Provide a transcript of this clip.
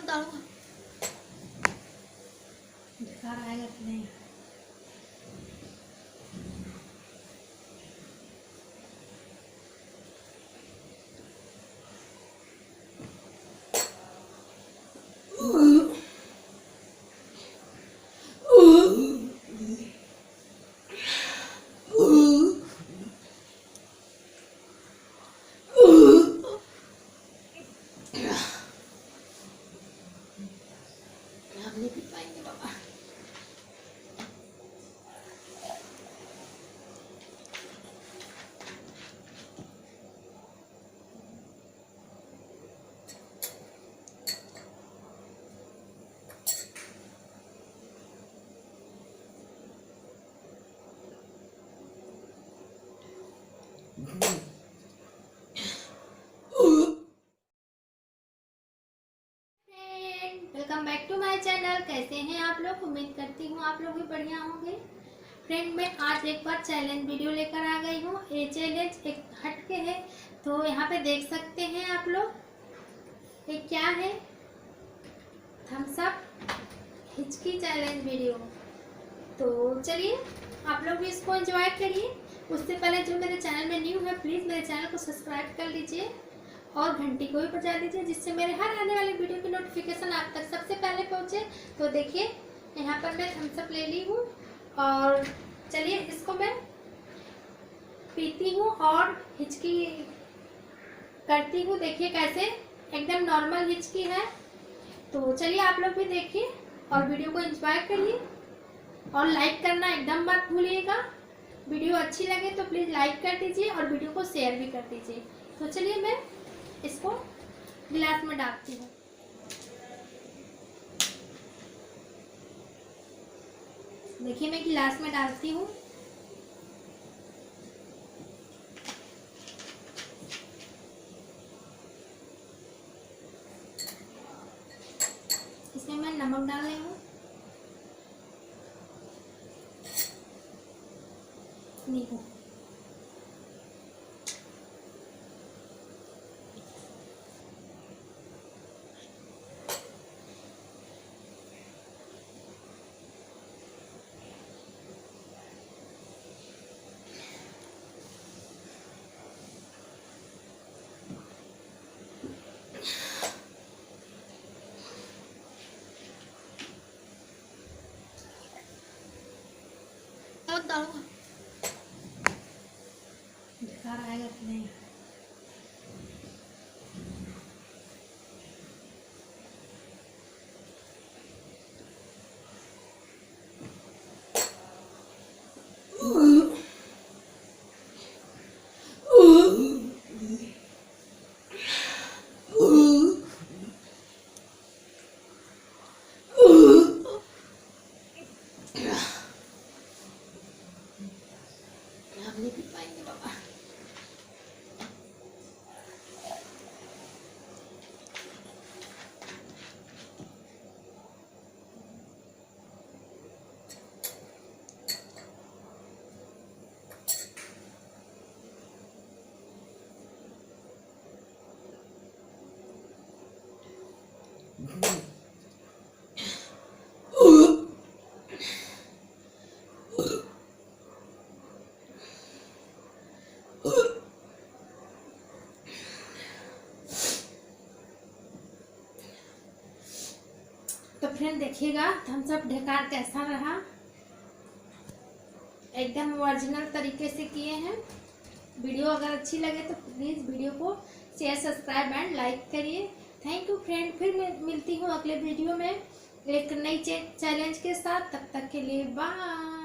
डालूंगा, बेकार आएगा कि नहीं। आप नहीं पी पाएंगे बाबा। Welcome back to my channel. कैसे हैं आप लोग? उम्मीद करती हूँ आप लोग भी बढ़िया होंगे। फ्रेंड, मैं आज एक बार चैलेंज वीडियो लेकर आ गई हूँ। ये चैलेंज एक हटके है, तो यहाँ पे देख सकते हैं आप लोग। ये क्या है? थम्स अप हिचकी चैलेंज वीडियो। तो चलिए आप लोग भी इसको एंजॉय करिए। उससे पहले जो मेरे चैनल में न्यू है, प्लीज़ मेरे चैनल को सब्सक्राइब कर लीजिए और घंटी को भी बजा दीजिए, जिससे मेरे हर आने वाले वीडियो की नोटिफिकेशन आप तक सबसे पहले पहुंचे। तो देखिए यहाँ पर मैं थम्स अप ले ली हूँ और चलिए इसको मैं पीती हूँ और हिचकी करती हूँ। देखिए कैसे एकदम नॉर्मल हिचकी है। तो चलिए आप लोग भी देखिए और वीडियो को एंजॉय करिए और लाइक करना एकदम मत भूलिएगा। वीडियो अच्छी लगे तो प्लीज़ लाइक कर दीजिए और वीडियो को शेयर भी कर दीजिए। तो चलिए मैं इसको गिलास में डालती हूँ। देखिए मैं गिलास में डालती हूँ। इसमें मैं नमक डाल रही हूँ। नींबू, और डालूंगा, बेकार आएगा कि नहीं। आप नहीं पी पाएंगे बाबा। तो फ्रेंड देखिएगा थम्स अप ढेकार कैसा रहा। एकदम ओरिजिनल तरीके से किए हैं। वीडियो अगर अच्छी लगे तो प्लीज़ वीडियो को शेयर, सब्सक्राइब एंड लाइक करिए। Thank you friend. फिर मैं मिलती हूँ अगले वीडियो में एक नई चैलेंज के साथ। तब तक के लिए बाय।